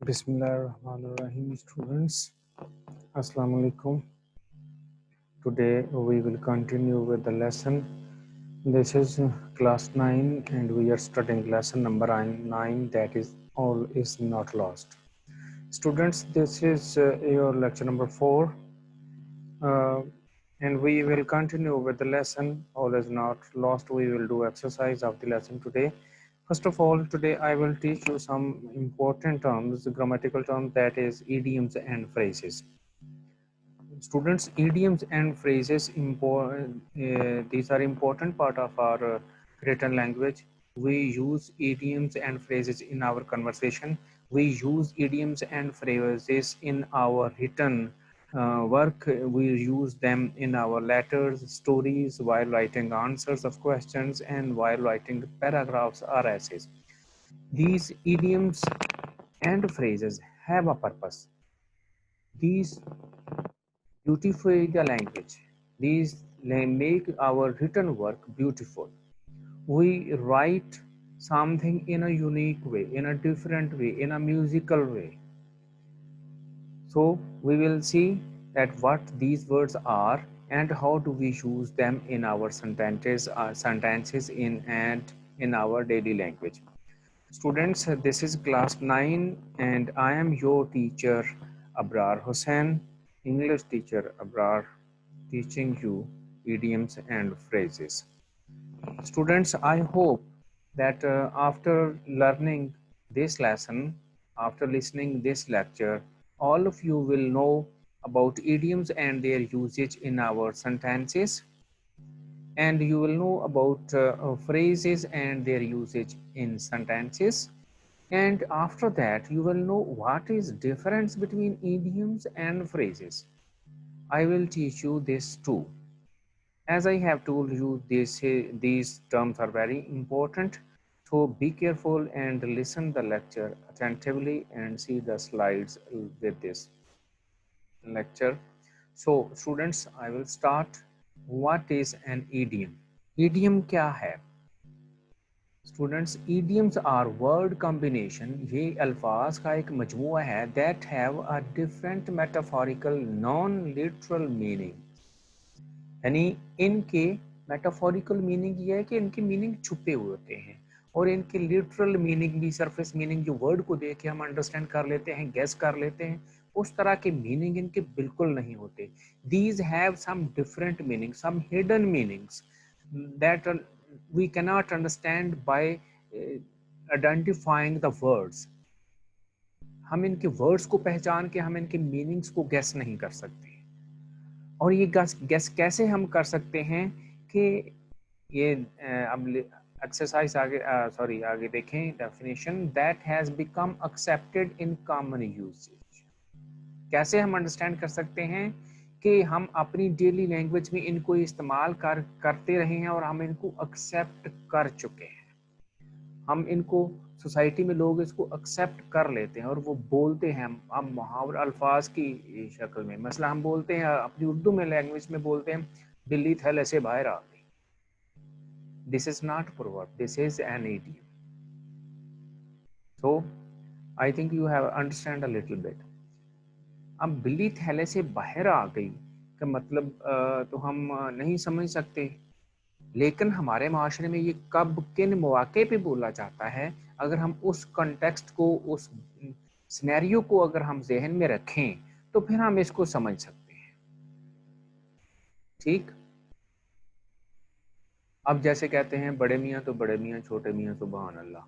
Bismillahirrahmanirrahim, students. Assalamu alaikum. Today we will continue with the lesson. This is class 9 and we are studying lesson number 9, that is all is not lost. Students, this is your lecture number 4 uh, and we will continue with the lesson all is not lost. We will do exercise of the lesson today. First of all, today I will teach you some important terms, grammatical terms, that is idioms and phrases. Students, idioms and phrases, these are important part of our written language. We use idioms and phrases in our conversation. We use idioms and phrases in our written work. We use them in our letters, stories, while writing answers of questions, and while writing paragraphs or essays. These idioms and phrases have a purpose. These beautify the language. These make our written work beautiful. We write something in a unique way, in a different way, in a musical way. So we will see that what these words are and how do we use them in our sentences in our daily language. Students, this is class 9 and I am your teacher Abrar Hussain, English teacher Abrar, teaching you idioms and phrases. Students, I hope that after learning this lesson, after listening this lecture, all of you will know about idioms and their usage in our sentences, and you will know about phrases and their usage in sentences. And after that, you will know what is difference between idioms and phrases. I will teach you this too. As I have told you, these terms are very important. So be careful and listen the lecture attentively and see the slides with this lecture. So students, I will start. What is an idiom? Idiom क्या है? Students, idioms are word combination. ये अल्फाज का एक मजमूआ है that have a different metaphorical non-literal meaning. यानी इनके metaphorical meaning ये है कि इनके मीनिंग छुपे हुए होते हैं और इनके लिटरल मीनिंग भी, सरफेस मीनिंग जो वर्ड को देख के हम अंडरस्टैंड कर लेते हैं, गेस कर लेते हैं, उस तरह के मीनिंग इनके बिल्कुल नहीं होते. These have some different meaning, some hidden meanings that we cannot understand by identifying the words. हम इनके वर्ड्स को पहचान के हम इनके मीनिंग्स को गेस नहीं कर सकते. और ये गेस कैसे हम कर सकते हैं कि ये अब एक्सरसाइज आगे देखें. Definition, that has become accepted in common usage. कैसे हम अंडरस्टैंड कर सकते हैं कि हम अपनी डेली लैंग्वेज में इनको इस्तेमाल करते रहे हैं और हम इनको एक्सेप्ट कर चुके हैं. हम इनको सोसाइटी में लोग इसको एक्सेप्ट कर लेते हैं और वो बोलते हैं. हम मुहावरा अल्फाज की शक्ल में, मसला हम बोलते हैं अपनी उर्दू में लैंग्वेज में बोलते हैं, बिल्ली थैले से बाहर आ गई. This is not proverb, this is an idiom. So I think you have understand a little bit. अब बिल्ली थैले से बाहर आ गई का मतलब तो हम नहीं समझ सकते, लेकिन हमारे माशरे में ये कब किन मौके पे बोला जाता है, अगर हम उस कॉन्टेक्स्ट को, उस सिनेरियो को अगर हम जहन में रखें तो फिर हम इसको समझ सकते हैं. ठीक. अब जैसे कहते हैं बड़े मियाँ तो बड़े मियाँ, छोटे मियाँ सुभान अल्लाह.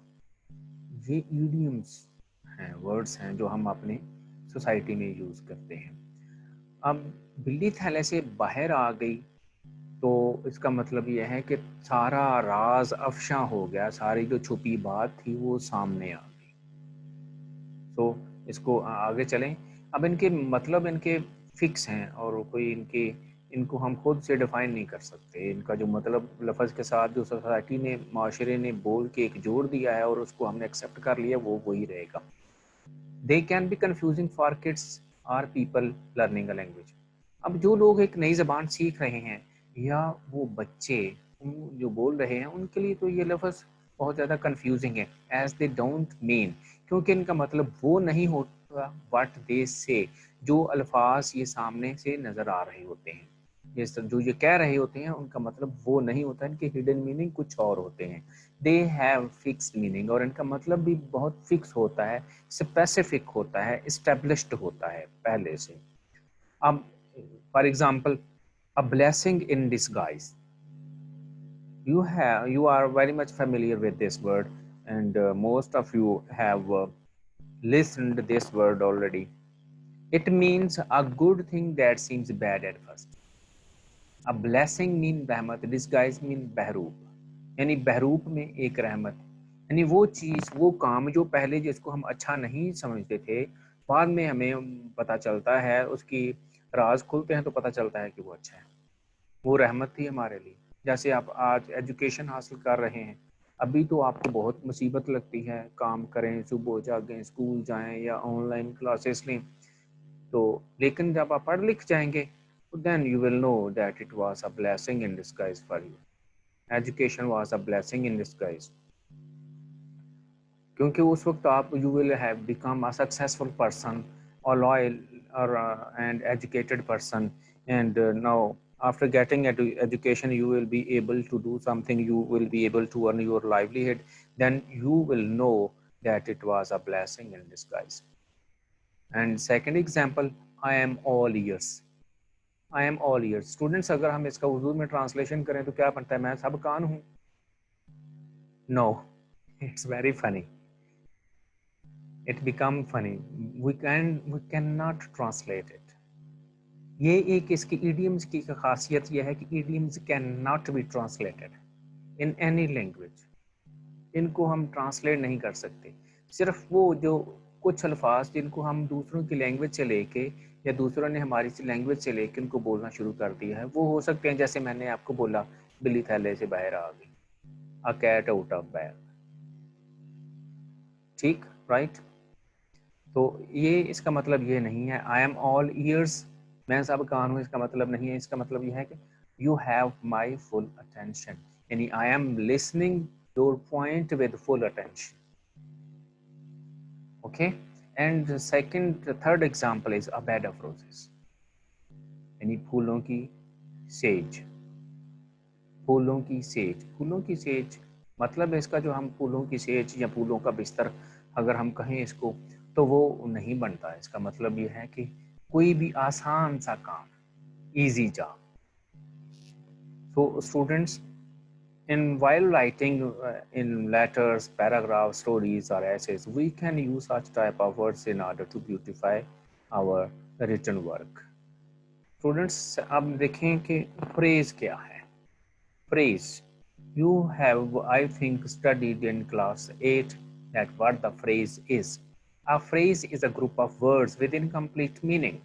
ये इडियम्स हैं, वर्ड्स हैं जो हम अपने सोसाइटी में यूज करते हैं. अब बिल्ली थैले से बाहर आ गई तो इसका मतलब यह है कि सारा राज अफशा हो गया, सारी जो छुपी बात थी वो सामने आ गई. तो इसको आगे चलें. अब इनके मतलब इनके फिक्स हैं और कोई इनको हम खुद से डिफाइन नहीं कर सकते. इनका जो मतलब लफ्ज़ के साथ जो सोसाइटी ने, माशरे ने बोल के एक जोड़ दिया है और उसको हमने एक्सेप्ट कर लिया, वो वही रहेगा. They can be confusing for kids or people learning a language. अब जो लोग एक नई ज़बान सीख रहे हैं या वो बच्चे जो बोल रहे हैं, उनके लिए तो ये लफ्ज़ بہت زیادہ کنفیوزنگ ہے. ایز دے ڈونٹ مین, کیونکہ ان کا مطلب وہ نہیں ہوتا واٹ دے سے, جو الفاظ یہ سامنے سے نظر آ رہے ہوتے ہیں, جو یہ کہہ رہے ہوتے ہیں ان کا مطلب وہ نہیں ہوتا, ان کے ہڈن میننگ کچھ اور ہوتے ہیں. دے ہیو فکسڈ میننگ, اور ان کا مطلب بھی بہت فکس ہوتا ہے, اسپیسیفک ہوتا ہے, اسٹیبلشڈ ہوتا ہے پہلے سے. اب for example a blessing in disguise. You are very much familiar with this word, and most of you have listened this word already. It means a good thing that seems bad at first. A blessing mean رحمت, disguise mean بہروپ, یعنی بہروپ میں ایک رحمت, یعنی وہ چیز, وہ کام جو پہلے جس کو ہم اچھا نہیں سمجھتے تھے, بعد میں ہمیں پتہ چلتا ہے, اس کی راز کھلتے ہیں تو پتہ چلتا ہے کہ وہ اچھا ہے, وہ رحمت تھی ہمارے لیے. جیسے آپ آج ایجوکیشن حاصل کر رہے ہیں, ابھی تو آپ کو بہت مصیبت لگتی ہے, کام کریں, صبح جاگیں, اسکول جائیں یا آن لائن کلاسز لیں, تو لیکن جب آپ پڑھ لکھ جائیں گے then you will know that it was a blessing in disguise for you. Education was a blessing in disguise. کیونکہ اس وقت آپ you will have become a successful person, or loyal, or and educated person, and now after getting education you will be able to do something, you will be able to earn your livelihood, then you will know that it was a blessing in disguise. And second example, I am all ears. I am all ears. Students, اگر ہم اس کا اردو میں translation کریں تو کیا بنتا ہے, میں سب کان ہوں. No, it's very funny. It become funny. We cannot translate it. یہ ایک اس کی ایڈیمز کی خاصیت یہ ہے کہ idioms cannot be translated in any language. ان کو ہم ٹرانسلیٹ نہیں کر سکتے. صرف وہ جو کچھ الفاظ جن کو ہم دوسروں کی لینگویج سے لے کے, یا دوسروں نے ہماری لینگویج سے لے کے ان کو بولنا شروع کر دیا ہے, وہ ہو سکتے ہیں جیسے میں نے آپ کو بولا, بلی تھیلے سے باہر آ گئی, a cat out of bag. ٹھیک, رائٹ. تو یہ اس کا مطلب یہ نہیں ہے I am all ears, میں سب کان ہوں, اس کا مطلب نہیں ہے. اس کا مطلب یہ ہے کہ you have my full attention, یعنی I am listening your point with full attention. Okay. And the third example is a bed of roses, یعنی پھولوں کی سیج. پھولوں کی سیج, پھولوں کی سیج مطلب ہے اس کا, جو ہم پھولوں کی سیج یا پھولوں کا بستر اگر ہم کہیں اس کو, تو وہ نہیں بنتا. اس کا مطلب یہ ہے کہ کوئی بھی آسان سا کام, easy job. So students, while writing in letters, paragraphs, stories or essays, we can use such type of words in order to beautify our written work. Students, اب دیکھیں کہ phrase کیا ہے. Phrase, you have I think studied in class 8 that what the phrase is. A phrase is a group of words with incomplete meaning.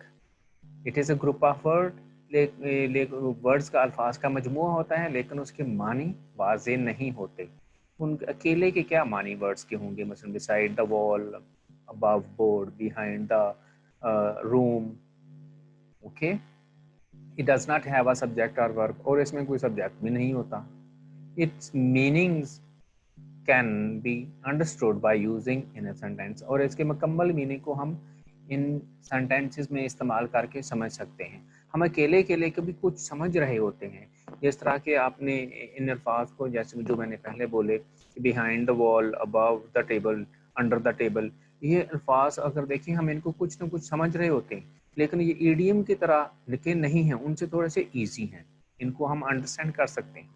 It is a group of words, words کا, الفاظ کا مجموعہ ہوتا ہے, لیکن اس کے معنی واضح نہیں ہوتے. ان اکیلے کے کیا معنی ورڈز کے ہوں گے, مثلا beside the wall, above board, behind the room. Okay, it does not have a subject or verb, اور اس میں کوئی سبجیکٹ بھی نہیں ہوتا. Its meanings can be understood by using in a sentence, اور اس کے مکمل میننگ کو ہم ان سینٹینسز میں استعمال کر کے سمجھ سکتے ہیں. ہم اکیلے کبھی کچھ سمجھ رہے ہوتے ہیں, جس طرح کہ آپ نے ان الفاظ کو, جیسے جو میں نے پہلے بولے, behind the wall, above the table, under the table, یہ الفاظ اگر دیکھیں ہم ان کو کچھ نہ کچھ سمجھ رہے ہوتے ہیں, لیکن یہ ایڈیم کی طرح لکھے نہیں ہیں, ان سے تھوڑے سے ایزی ہیں, ان کو ہم انڈرسٹینڈ کر سکتے ہیں.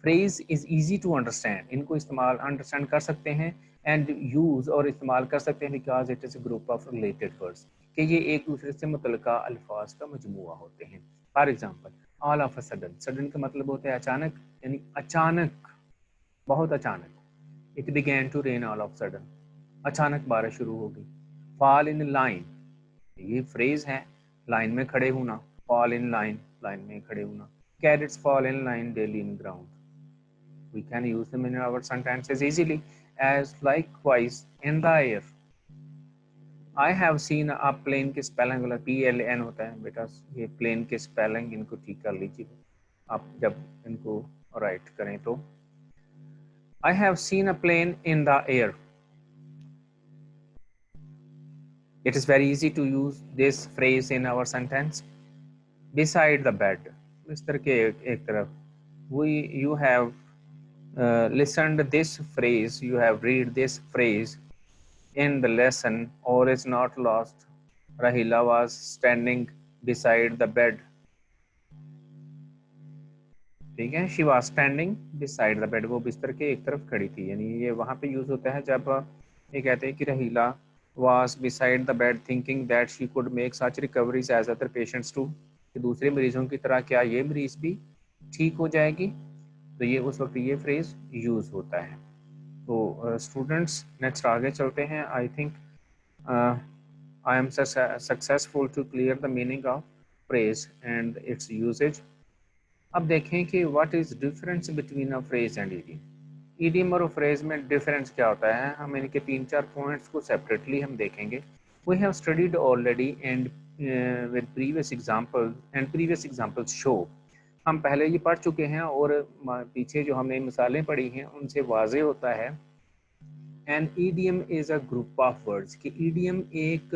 phrase is easy to understand, ان کو استعمال انڈرسٹینڈ کر سکتے ہیں, and use اور استعمال کر سکتے ہیں because it is a group of related words, کہ یہ ایک دوسرے سے متعلقہ الفاظ کا مجموعہ ہوتے ہیں. For example, all of a sudden, sudden کا مطلب ہوتا ہے اچانک, یعنی اچانک, بہت اچانک. It began to rain all of a sudden, اچانک بارش شروع ہو گئی. fall in line, یہ phrase ہے, لائن میں کھڑے ہونا, fall in line, لائن میں کھڑے ہونا. carrots fall in line daily in ground. We can use them in our sentences easily. As likewise in the air, I have seen a plane کے spelling والا PLN ہوتا ہے بیٹا, یہ plane کے spelling ان کو ٹھیک کر لیجیے آپ جب ان کو write کریں تو. I have seen a plane in the air. It is very easy to use this phrase in our sentence. Beside the bed, बिस्तर के एक तरफ you have listened this phrase, you have read this phrase in the lesson. All is not lost. Rahila was standing beside the bed. ठीक है, she was standing beside the bed. वो बिस्तर के एक तरफ खड़ी थी. यानी ये वहाँ पे यूज होता है जब ये कहते हैं कि रहीला was beside the bed thinking that she could make such recoveries as other patients too. कि दूसरे मरीजों की तरह क्या ये मरीज भी ठीक हो जाएगी. तो ये उस वक्त ये फ्रेज यूज होता है. तो स्टूडेंट्स नेक्स्ट आगे चलते हैं. I think I am successful to clear the meaning of phrase and its usage. अब देखें कि what is difference between a phrase and idiom. idiom और phrase में difference क्या होता है. हम इनके 3-4 points को separately हम देखेंगे. We have studied already and with previous examples and previous examples show. हम पहले ये पढ़ चुके हैं और पीछे जो हमने मिसालें पढ़ी हैं उनसे वाज़े होता है. An idiom is a group of words कि idiom एक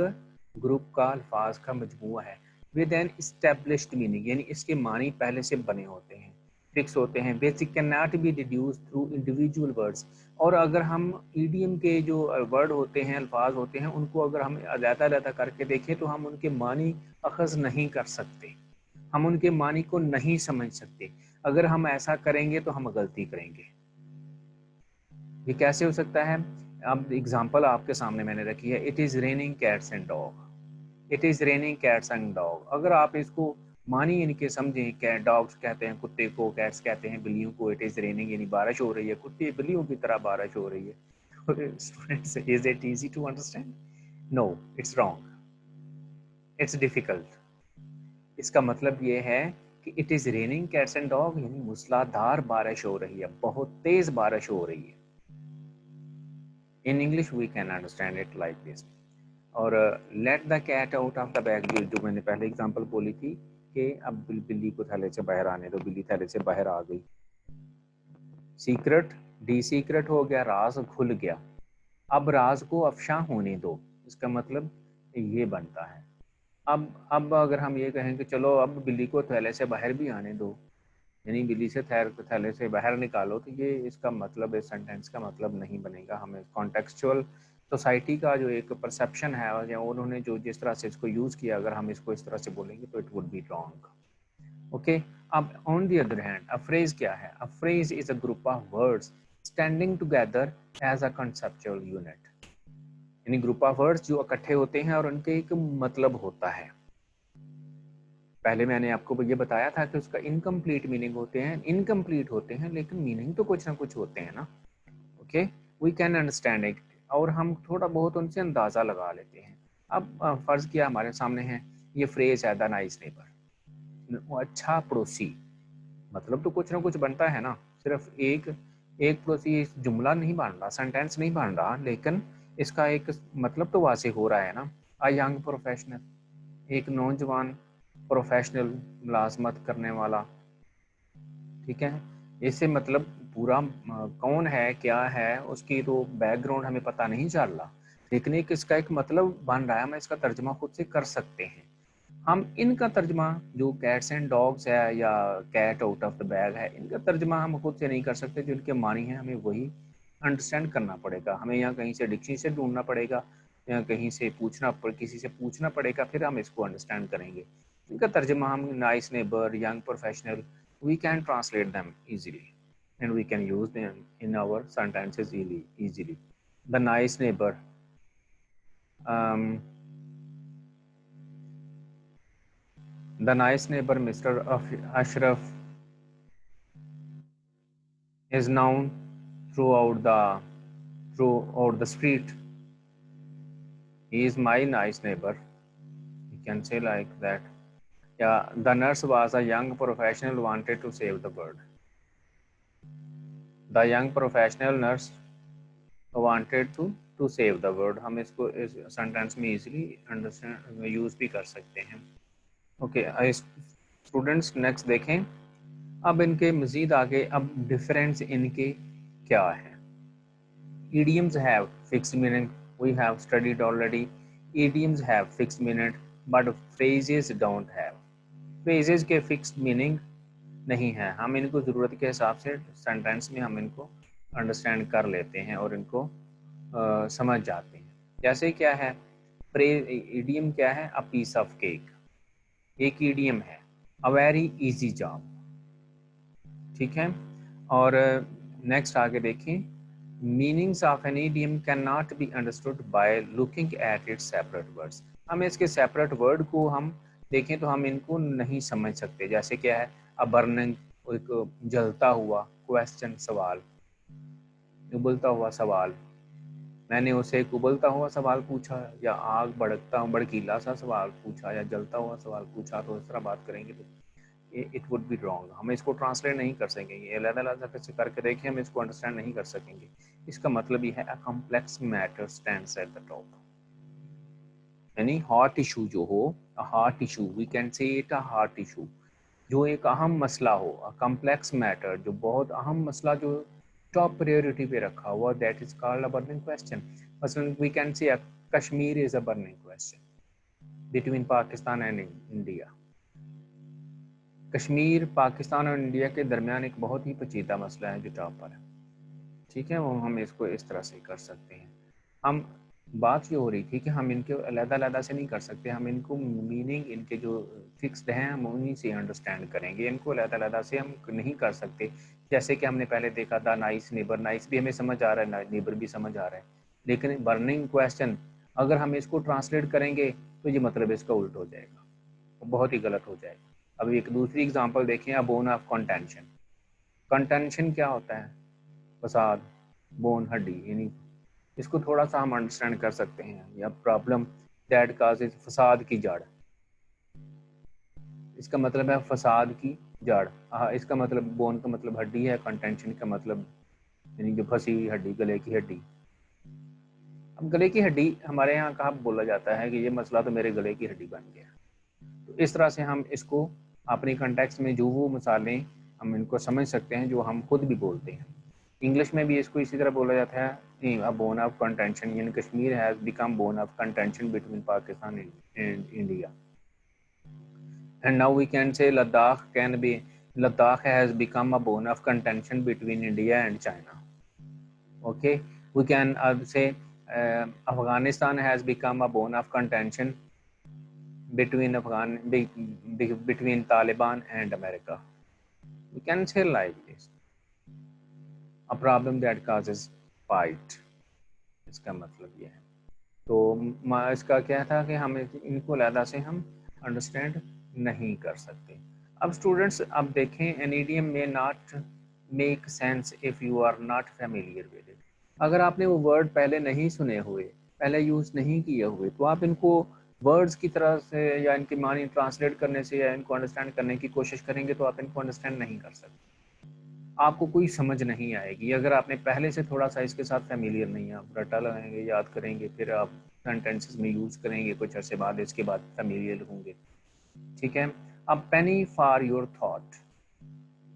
ग्रुप का अल्फाज का मजमूआ है with an established meaning, यानी इसके मानी पहले से बने होते हैं, फिक्स होते हैं. which cannot be deduced through individual words. और अगर हम idiom के जो वर्ड होते हैं, अल्फाज होते हैं, उनको अगर हम अलग-अलग करके देखें तो हम उनके मानी अखज़ नहीं कर सकते, हम उनके मानी को नहीं समझ सकते. अगर हम ऐसा करेंगे तो हम गलती करेंगे. ये कैसे हो सकता है. अब एग्जाम्पल आपके सामने मैंने रखी है. It is raining cats and dog. It is raining cats and dog. अगर आप इसको मानी इनके समझें, कैट डॉग्स कहते हैं कुत्ते को, कैट्स कहते हैं बिल्लियों को. इट इज़ रेनिंग यानी बारिश हो रही है, कुत्ते बिल्लियों की तरह बारिश हो रही है. Students, is it easy to understand? No, it's wrong, it's difficult. इसका मतलब ये है कि it is raining cats and dog यानी मूसलाधार बारिश हो रही है, बहुत तेज बारिश हो रही है. In English we can understand it like this. और let the cat out of the bag, जो मैंने पहले एग्जांपल बोली थी कि अब बिल्ली को थैले से बाहर आने दो. बिल्ली थैले से बाहर आ गई. सीक्रेट डी सीक्रेट हो गया, राज खुल गया. अब राज को अफशा होने दो. इसका मतलब ये बनता है. अब अगर हम ये कहें कि चलो अब बिल्ली को थैले से बाहर भी आने दो, यानी बिल्ली से थैले से बाहर निकालो, तो ये इसका मतलब इस सेंटेंस का मतलब नहीं बनेगा. हमें कॉन्टेक्सचुअल सोसाइटी का जो एक परसेप्शन है या उन्होंने जो जिस तरह से इसको यूज़ किया, अगर हम इसको इस तरह से बोलेंगे तो it would be wrong. Okay. अब on the other hand a phrase क्या है. A phrase is a group of words standing together as a conceptual unit. यानी ग्रुप ऑफ वर्ड्स जो इकट्ठे होते हैं और उनके एक मतलब होता है. पहले मैंने आपको ये बताया था कि उसका इनकम्प्लीट मीनिंग होते हैं, इनकम्प्लीट होते हैं, लेकिन मीनिंग तो कुछ ना कुछ होते हैं ना. Okay, we can understand it, और हम थोड़ा बहुत उनसे अंदाज़ा लगा लेते हैं. अब फ़र्ज़ किया हमारे सामने है ये फ्रेज़ है द नाइस नेबर, अच्छा पड़ोसी. मतलब तो कुछ ना कुछ बनता है ना. सिर्फ एक पड़ोसी जुमला नहीं बन रहा, सेंटेंस नहीं बन रहा, लेकिन इसका एक मतलब तो वाज़ेह हो रहा है ना. अ यंग प्रोफेशनल, एक नौजवान प्रोफेशनल, मुलाजमत करने वाला. ठीक है, इससे मतलब पूरा कौन है क्या है उसकी तो बैकग्राउंड हमें पता नहीं चल रहा, लेकिन एक इसका एक मतलब बन रहा है. हम इसका तर्जमा खुद से कर सकते हैं. हम इनका तर्जमा जो कैट्स एंड डॉग्स है या cat out of the bag है, इनका तर्जमा हम खुद से नहीं कर सकते. जो इनके मानी है हमें वही अंडरस्टैंड करना पड़ेगा. हमें यहाँ कहीं से डिक्शनरी से ढूंढना पड़ेगा या कहीं से किसी से पूछना पड़ेगा, फिर हम इसको अंडरस्टैंड करेंगे. इनका तर्जमा हम nice neighbour, young professional, we can translate them easily and we can use them in our sentences easily. The nice neighbor, the nice neighbor Mr. Ashraf is known throughout the street. He is my nice neighbor, you can say like that. Yeah, the nurse was a young professional wanted to save the world. The young professional nurse wanted to save the world. हम इसको इस sentence में easily understand use भी कर सकते हैं. Okay students, next देखें. अब इनके मजीद आगे अब डिफरेंस इनके क्या है. Idioms have fixed meaning. We have studied already. Idioms have fixed meaning, but phrases don't have. phrases के fixed meaning नहीं है, हम इनको ज़रूरत के हिसाब से सेंटेंस में हम इनको अंडरस्टैंड कर लेते हैं और इनको समझ जाते हैं। जैसे क्या है, इडियम क्या है, अ पीस ऑफ केक, एक इडियम है, अ वेरी इजी जॉब, ठीक है। और नेक्स्ट आगे देखें, meanings of an idiom can not be understood by looking at its separate words. हम इसके सेपरेट वर्ड को हम देखें तो हम इनको नहीं समझ सकते। जैसे क्या है, अ बर्निंग, एक जलता हुआ, क्वेश्चन सवाल, उबलता हुआ सवाल, मैंने उसे एक उबलता हुआ सवाल पूछा, या आग भड़कता भड़कीला सा सवाल पूछा, या जलता हुआ सवाल पूछा, तो इस तरह बात करेंगे तो इट वुड बी रॉन्ग, हम इसको ट्रांसलेट नहीं कर सकेंगे। अलग-अलग कैसे करके देखें हम इसको अंडरस्टैंड नहीं कर सकेंगे। इसका मतलब ये है, a complex matter stands at the top, यानी हार्ट इशू जो हो, a heart issue, we can say it a heart issue, जो एक अहम मसला हो, अ कॉम्प्लेक्स मैटर, जो बहुत अहम मसला जो टॉप प्रायोरिटी पे रखा हुआ, that is called a burning question. मसलन we can say Kashmir is a burning question between Pakistan and India. Kashmir Pakistan और इंडिया के दरमियान एक बहुत ही पेचीदा मसला है जो टॉप पर है, ठीक है। वो हम इसको इस तरह से कर सकते हैं। हम बात ये हो रही थी कि हम इनके अलग-अलग से नहीं कर सकते, हम इनको मीनिंग इनके जो फिक्स्ड हैं हम उन्हीं से अंडरस्टैंड करेंगे, इनको अलग-अलग से हम नहीं कर सकते। जैसे कि हमने पहले देखा था, नाइस नेबर, नाइस भी हमें समझ आ रहा है, नेबर भी समझ आ रहा है, लेकिन बर्निंग क्वेश्चन अगर हम इसको ट्रांसलेट करेंगे तो ये मतलब इसका उल्ट हो जाएगा, बहुत ही गलत हो जाएगा। अब एक दूसरी एग्जांपल देखें, अ बोन ऑफ कंटेंशन। कंटेंशन क्या होता है, फसाद, बोन हड्डी, यानी इसको थोड़ा सा हम अंडरस्टैंड कर सकते हैं, या प्रॉब्लम दैट काजेज, फसाद की जड़, इसका मतलब है फसाद की जड़। इसका मतलब बोन का मतलब हड्डी है, कंटेंशन का मतलब यानी जो फंसी हुई हड्डी, गले की हड्डी। अब गले की हड्डी हमारे यहाँ कहाँ बोला जाता है कि ये मसला तो मेरे गले की हड्डी बन गया। तो इस तरह से हम इसको अपने कंटेक्स्ट में जो वो मिसालें हम इनको समझ सकते हैं जो हम खुद भी बोलते हैं। इंग्लिश में भी इसको इसी तरह बोला जाता है, अ बोन ऑफ कंटेंशन, यानी Kashmir has become bone of contention between Pakistan and India. And now we can say Ladakh has become a bone of contention between India and China. Okay, we can say Afghanistan has become a bone of contention between between Taliban and America. We can say like this, a problem that causes fight, इसका मतलब ये है। तो इसका क्या था कि हम इनको अलग से हम अंडरस्टैंड नहीं कर सकते। अब स्टूडेंट्स, अब देखें, an idiom may not make sense if you are not familiar with it. अगर आपने वो वर्ड पहले नहीं सुने हुए, पहले यूज़ नहीं किए हुए, तो आप इनको वर्ड्स की तरह से या इनके मानी ट्रांसलेट करने से या इनको अंडरस्टैंड करने की कोशिश करेंगे तो आप इनको अंडरस्टैंड नहीं कर सकते, आपको कोई समझ नहीं आएगी। अगर आपने पहले से थोड़ा सा इसके साथ फेमिलियर नहीं है, आप रटा लगाएंगे, याद करेंगे, फिर आप सेंटेंसेस में यूज़ करेंगे, कुछ अर्से बाद इसके बाद फेमिलियर होंगे, ठीक है। अब penny for your thought,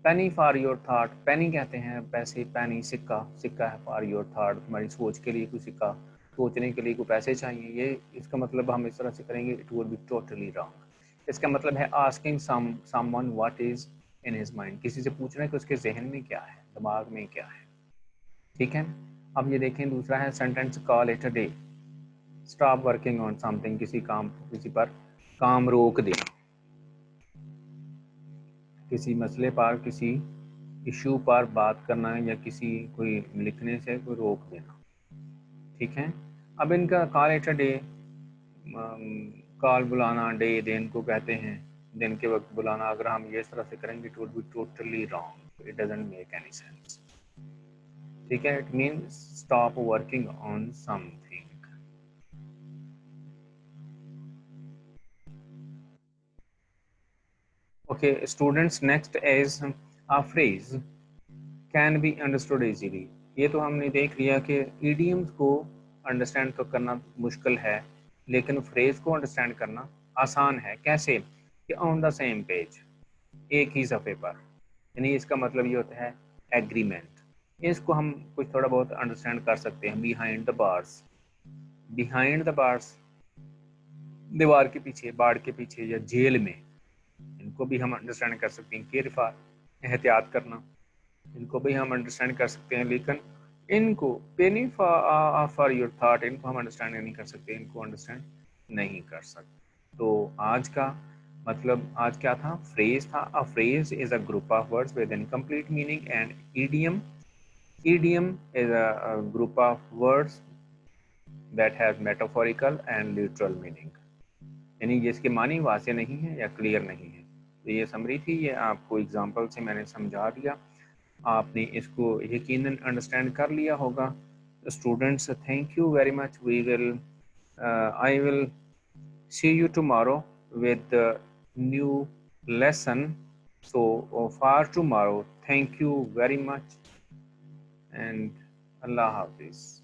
penny for your thought, penny कहते हैं पैसे, पेनी सिक्का, सिक्का है, फॉर योर थॉट तुम्हारी सोच के लिए कोई सिक्का, सोचने के लिए कोई पैसे चाहिए, ये इसका मतलब हम इस तरह से करेंगे, it would be totally wrong. इसका मतलब है asking someone what is in his mind, किसी से पूछना है कि उसके जहन में क्या है, दिमाग में क्या है, ठीक है। अब ये देखें, दूसरा है sentence, call it a day, stop working on something, किसी काम, किसी पर काम रोक देना, किसी मसले पर, किसी इशू पर बात करना, या किसी कोई लिखने से कोई रोक देना, ठीक है। अब इनका call it a day, call बुलाना, डे दिन को कहते हैं, दिन के वक्त बुलाना, अगर हम ये इस तरह से करेंगे it would be totally wrong, it doesn't make any sense, ठीक है। It means stop working on something. Okay, students, next is a phrase can be understood easily. ये तो हमने देख लिया कि idioms को अंडरस्टैंड तो करना मुश्किल है, लेकिन फ्रेज को अंडरस्टैंड करना आसान है। कैसे कि ऑन द सेम पेज, एक ही सफ़े पर, यानी इसका मतलब ये होता है एग्रीमेंट, اس کو ہم کچھ تھوڑا بہت انڈرسٹینڈ کر سکتے ہیں. بیہائنڈ دا بارس, بیہائنڈ دا بارس دیوار کے پیچھے, باڑ کے پیچھے یا جیل میں, ان کو بھی ہم انڈرسٹینڈ کر سکتے ہیں. کیئر فار, احتیاط کرنا, ان کو بھی ہم انڈرسٹینڈ کر سکتے ہیں. لیکن ان کو پینی فار یور تھاٹ, ان کو ہم انڈرسٹینڈ نہیں کر سکتے, ان کو انڈرسٹینڈ نہیں کر سکتے. تو آج کا مطلب آج کیا تھا؟ فریز تھا. A phrase is a group of words with incomplete meaning, and idiom is a group of words that has metaphorical and literal meaning. یعنی جس کے معنی واضح نہیں ہے یا کلیئر نہیں ہے. تو یہ سمری تھی, یہ آپ کو ایگزامپل سے میں نے سمجھا دیا. آپ نے اس کو یقیناً انڈرسٹینڈ کر لیا ہوگا. Students, thank you very much. I will see you tomorrow with the new lesson. So for tomorrow, thank you very much and Allah Hafiz.